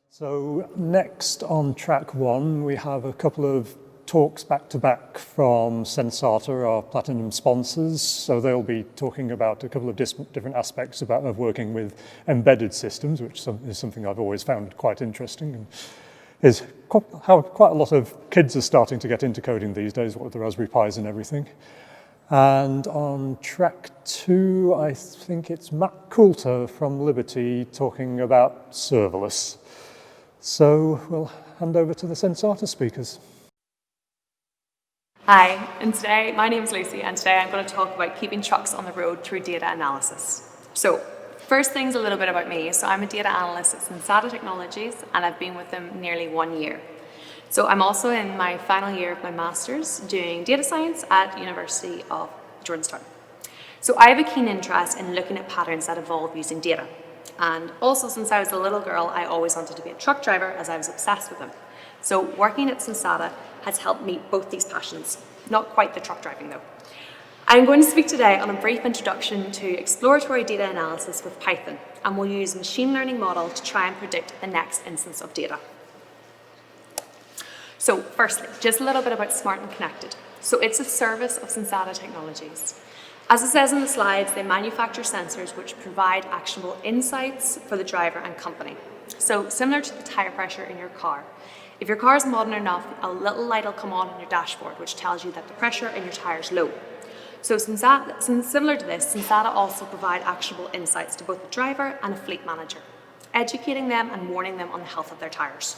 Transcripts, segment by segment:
So next on track one, we have a couple of talks back-to-back from Sensata, our platinum sponsors. So they'll be talking about a couple of different aspects of working with embedded systems, which is something I've always found quite interesting, and is how quite a lot of kids are starting to get into coding these days, with the Raspberry Pis and everything. And on track two, I think it's Matt Coulter from Liberty talking about serverless. So we'll hand over to the Sensata speakers. Hi, and today, my name is Lucy, and today I'm going to talk about keeping trucks on the road through data analysis. So, first thing's a little bit about me. So I'm a data analyst at Sensata Technologies, and I've been with them nearly 1 year. So I'm also in my final year of my master's doing data science at University of Georgetown. So I have a keen interest in looking at patterns that evolve using data. And also, since I was a little girl, I always wanted to be a truck driver as I was obsessed with them. So working at Sensata has helped meet both these passions. Not quite the truck driving though. I'm going to speak today on a brief introduction to exploratory data analysis with Python, and we'll use a machine learning model to try and predict the next instance of data. So firstly, just a little bit about Smart and Connected. So it's a service of Sensata Technologies. As it says in the slides, they manufacture sensors which provide actionable insights for the driver and company. So similar to the tire pressure in your car. If your car is modern enough, a little light will come on your dashboard which tells you that the pressure in your tire is low. So similar to this, Sensata also provide actionable insights to both the driver and a fleet manager, educating them and warning them on the health of their tires.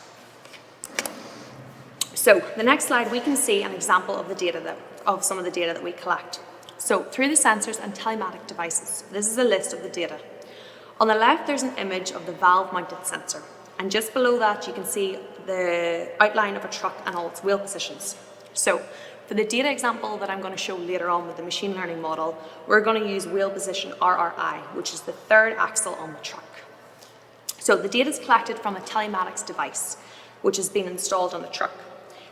So the next slide, we can see an example of some of the data that we collect. So through the sensors and telematic devices, this is a list of the data. On the left, there's an image of the valve-mounted sensor. And just below that, you can see the outline of a truck and all its wheel positions. So for the data example that I'm going to show later on with the machine learning model, we're going to use wheel position RRI, which is the third axle on the truck. So the data is collected from a telematics device, which has been installed on the truck.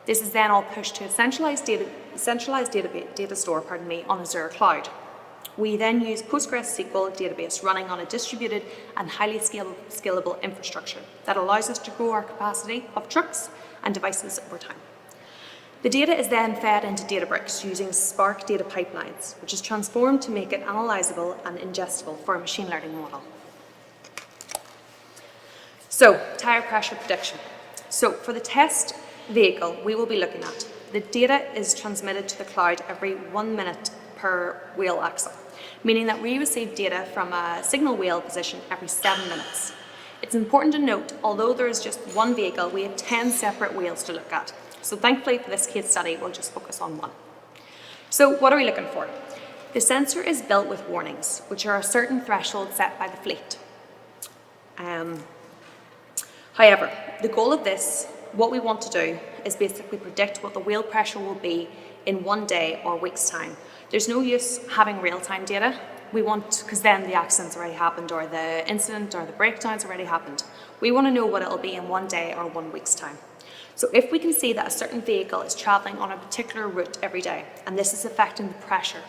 This is then all pushed to a centralized data store on Azure Cloud. We then use PostgreSQL database running on a distributed and highly scalable infrastructure that allows us to grow our capacity of trucks and devices over time. The data is then fed into Databricks using Spark data pipelines, which is transformed to make it analyzable and ingestible for a machine learning model. So, tire pressure prediction. So for the test vehicle we will be looking at, the data is transmitted to the cloud every 1 minute per wheel axle, meaning that we receive data from a signal wheel position every 7 minutes. It's important to note, although there is just one vehicle, we have 10 separate wheels to look at. So thankfully for this case study, we'll just focus on one. So what are we looking for? The sensor is built with warnings, which are a certain threshold set by the fleet. However, the goal of this, what we want to do, is basically predict what the wheel pressure will be in 1 day or week's time. There's no use having real-time data. We want, because then the accident's already happened, or the incident or the breakdown's already happened. We want to know what it'll be in 1 day or 1 week's time. So if we can see that a certain vehicle is traveling on a particular route every day, and this is affecting the pressure,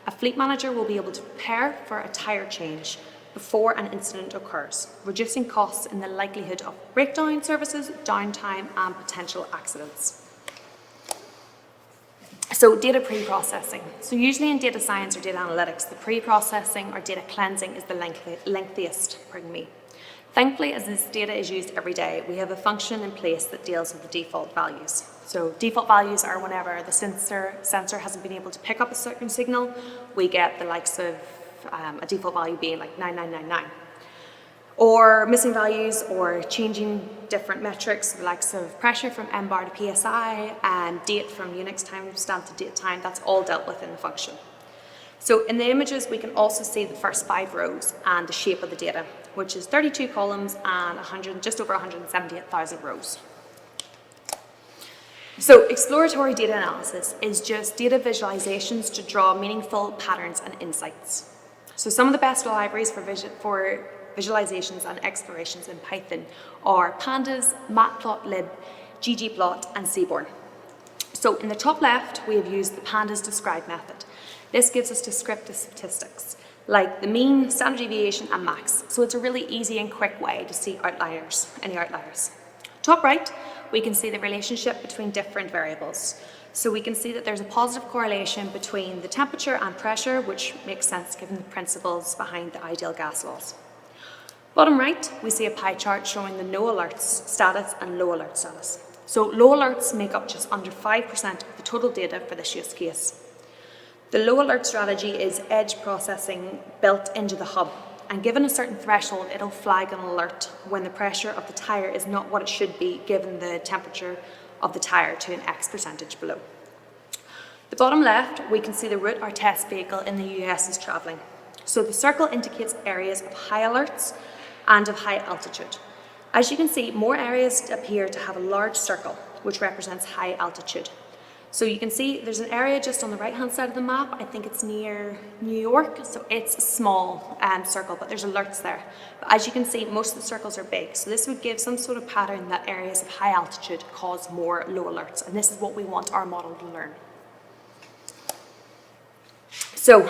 a fleet manager will be able to prepare for a tire change before an incident occurs, reducing costs in the likelihood of breakdown services, downtime, and potential accidents. So data pre-processing. So usually in data science or data analytics, the pre-processing or data cleansing is the lengthiest, Thankfully, as this data is used every day, we have a function in place that deals with the default values. So default values are whenever the sensor hasn't been able to pick up a certain signal, we get the likes of a default value being like 9999. Or missing values or changing different metrics, the likes of pressure from mbar to psi and date from Unix timestamp to date time, that's all dealt with in the function. So in the images, we can also see the first 5 rows and the shape of the data, which is 32 columns and just over 178,000 rows. So exploratory data analysis is just data visualizations to draw meaningful patterns and insights. So some of the best libraries for visualizations and explorations in Python are Pandas, Matplotlib, ggplot, and Seaborn. So in the top left, we have used the Pandas describe method. This gives us descriptive statistics. like the mean, standard deviation, and max. So it's a really easy and quick way to see outliers, any outliers. Top right, we can see the relationship between different variables. So we can see that there's a positive correlation between the temperature and pressure, which makes sense given the principles behind the ideal gas laws. Bottom right, we see a pie chart showing the no alerts status and low alert status. So low alerts make up just under 5% of the total data for this use case. The low alert strategy is edge processing built into the hub, and given a certain threshold, it'll flag an alert when the pressure of the tyre is not what it should be given the temperature of the tyre to an X percentage below. The bottom left, we can see the route our test vehicle in the US is travelling. So the circle indicates areas of high alerts and of high altitude. As you can see, more areas appear to have a large circle, which represents high altitude. So you can see there's an area just on the right-hand side of the map. I think it's near New York, so it's a small circle, but there's alerts there. But as you can see, most of the circles are big. So this would give some sort of pattern that areas of high altitude cause more low alerts, and this is what we want our model to learn. So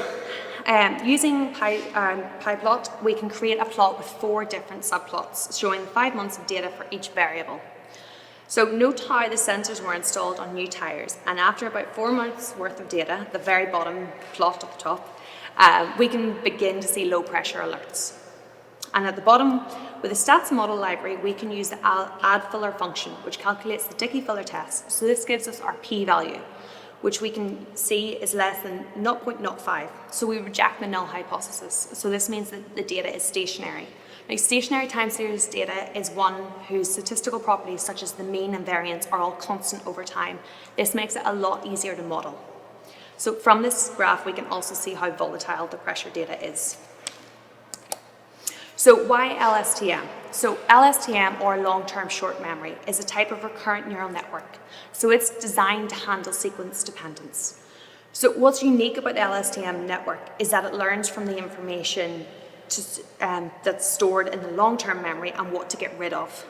using PyPlot, we can create a plot with 4 different subplots showing 5 months of data for each variable. So note how the sensors were installed on new tyres, and after about 4 months worth of data, the very bottom plot at the top, we can begin to see low pressure alerts. And at the bottom, with the stats model library, we can use the add filler function, which calculates the Dickey filler test. So this gives us our p-value, which we can see is less than 0.05. So we reject the null hypothesis. So this means that the data is stationary. Now, stationary time series data is one whose statistical properties, such as the mean and variance, are all constant over time. This makes it a lot easier to model. So from this graph, we can also see how volatile the pressure data is. So why LSTM? So LSTM, or long-term short memory, is a type of recurrent neural network. So it's designed to handle sequence dependence. So what's unique about the LSTM network is that it learns from the information that's stored in the long-term memory and what to get rid of,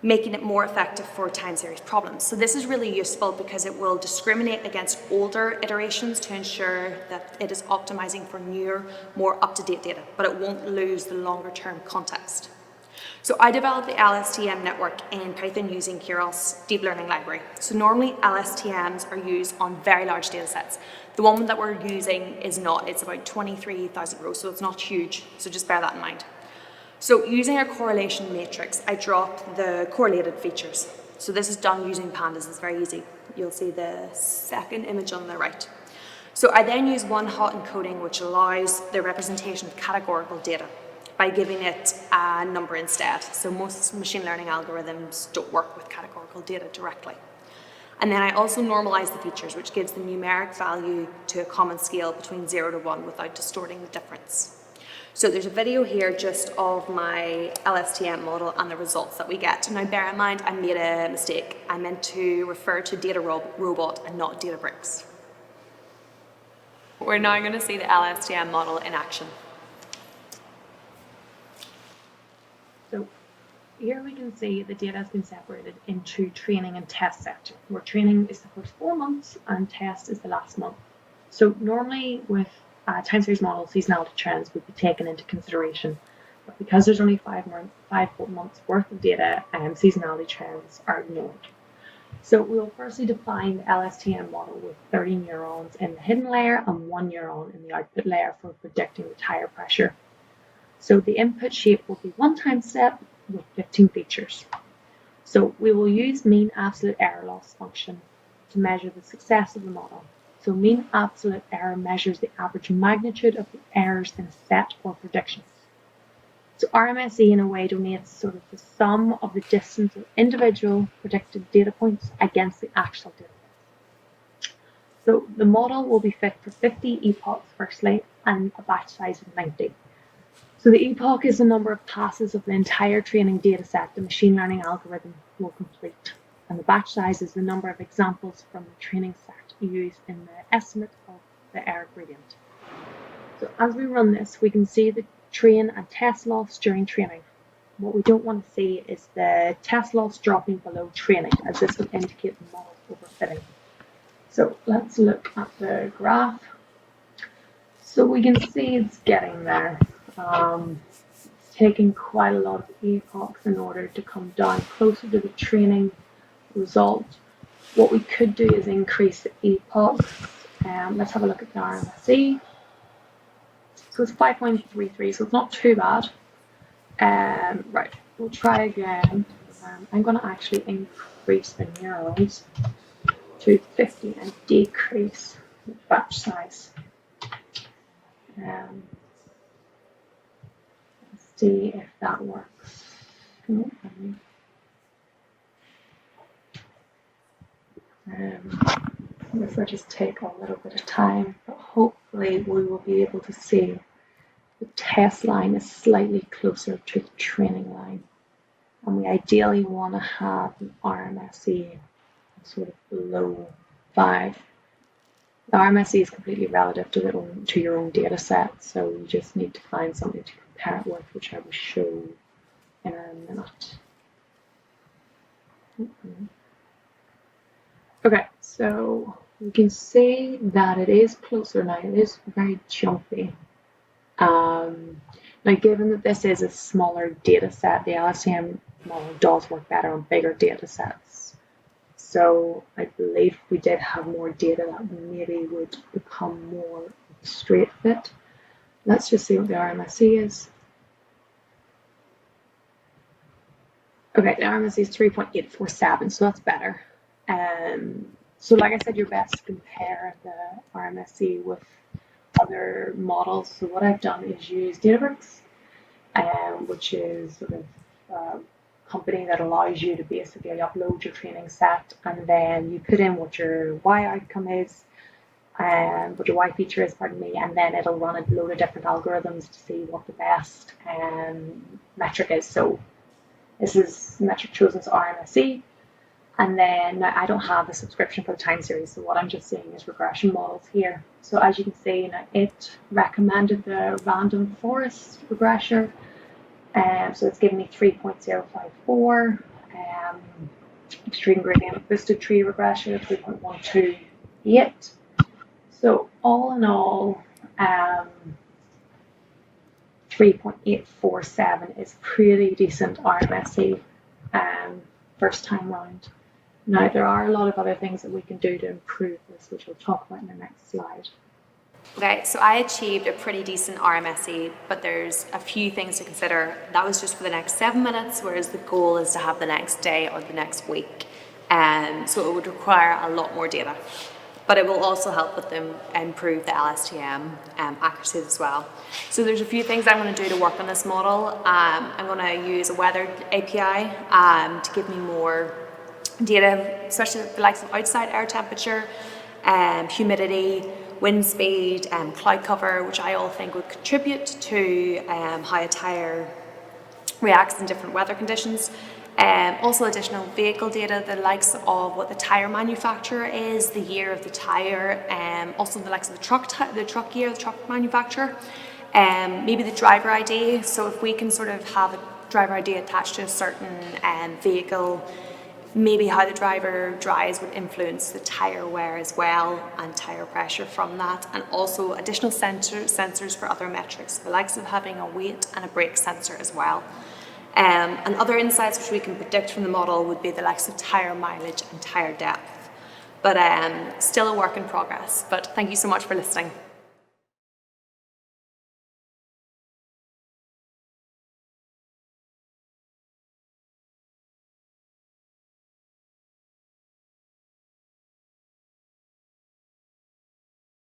making it more effective for time series problems. So this is really useful because it will discriminate against older iterations to ensure that it is optimizing for newer, more up-to-date data, but it won't lose the longer-term context. So I developed the LSTM network in Python using Keras deep learning library. So normally LSTMs are used on very large data sets. The one that we're using is not, it's about 23,000 rows, so it's not huge, so just bear that in mind. So using a correlation matrix, I dropped the correlated features. So this is done using pandas, it's very easy. You'll see the second image on the right. So I then use one-hot encoding, which allows the representation of categorical data by giving it a number instead. So most machine learning algorithms don't work with categorical data directly. And then I also normalize the features, which gives the numeric value to a common scale between 0 to 1 without distorting the difference. So there's a video here just of my LSTM model and the results that we get. Now bear in mind, I made a mistake. I meant to refer to data robot and not Databricks. We're now going to see the LSTM model in action. So here we can see the data has been separated into training and test section, where training is the first 4 months and test is the last month. So normally with time series models, seasonality trends would be taken into consideration, but because there's only 5 months worth of data, seasonality trends are ignored. So we'll firstly define the LSTM model with 30 neurons in the hidden layer and 1 neuron in the output layer for predicting the tire pressure. So the input shape will be one time step with 15 features. So we will use mean absolute error loss function to measure the success of the model. So mean absolute error measures the average magnitude of the errors in a set or predictions. So RMSE in a way donates sort of the sum of the distance of individual predicted data points against the actual data points. So the model will be fit for 50 epochs firstly and a batch size of 90. So the epoch is the number of passes of the entire training data set the machine learning algorithm will complete. And the batch size is the number of examples from the training set used in the estimate of the error gradient. So as we run this, we can see the train and test loss during training. What we don't want to see is the test loss dropping below training, as this will indicate the model overfitting. So let's look at the graph. So we can see it's getting there. It's taking quite a lot of epochs in order to come down closer to the training result. What we could do is increase the epochs. Let's have a look at the RMSE. So it's 5.33, so it's not too bad. Right, we'll try again. I'm going to actually increase the neurons to 50 and decrease the batch size. Let's see if that works. This will just take a little bit of time, but hopefully we will be able to see the test line is slightly closer to the training line. And we ideally want to have an RMSE sort of below 5. The RMSE is completely relative to your own data set, so you just need to find something to compare it with, which I will show in a minute. Okay, so you can see that it is closer now. It is very jumpy. Now, given that this is a smaller data set, the LSTM model does work better on bigger data sets. So I believe if we did have more data, that maybe would become more straight fit. Let's just see what the RMSE is. Okay, the RMSE is 3.847, so that's better. So like I said, you're best to compare the RMSE with other models. So what I've done is use Databricks, which is sort of a company that allows you to basically upload your training set, and then you put in what your Y outcome is, what your Y feature is, pardon me, and then it'll run a load of different algorithms to see what the best metric is. So this is the metric chosen as RMSE. And then I don't have a subscription for the time series, so what I'm just seeing is regression models here. So as you can see, now it recommended the random forest regressor, so it's giving me 3.054. Extreme gradient boosted tree regressor 3.128. So all in all, 3.847 is pretty decent RMSE first time round. Now, there are a lot of other things that we can do to improve this, which we'll talk about in the next slide. Okay, so I achieved a pretty decent RMSE, but there's a few things to consider. That was just for the next 7 minutes, whereas the goal is to have the next day or the next week. So it would require a lot more data. But it will also help with them improve the LSTM accuracy as well. So there's a few things I'm going to do to work on this model. I'm going to use a weather API to give me more data, especially the likes of outside air temperature, humidity, wind speed, cloud cover, which I all think would contribute to how a tyre reacts in different weather conditions. Also additional vehicle data, the likes of what the tyre manufacturer is, the year of the tyre, also the likes of the truck year, the truck manufacturer, maybe the driver ID. So if we can sort of have a driver ID attached to a certain vehicle, maybe how the driver drives would influence the tyre wear as well, and tyre pressure from that, and also additional sensors for other metrics, the likes of having a weight and a brake sensor as well. And other insights which we can predict from the model would be the likes of tyre mileage and tyre depth. But still a work in progress. But thank you so much for listening.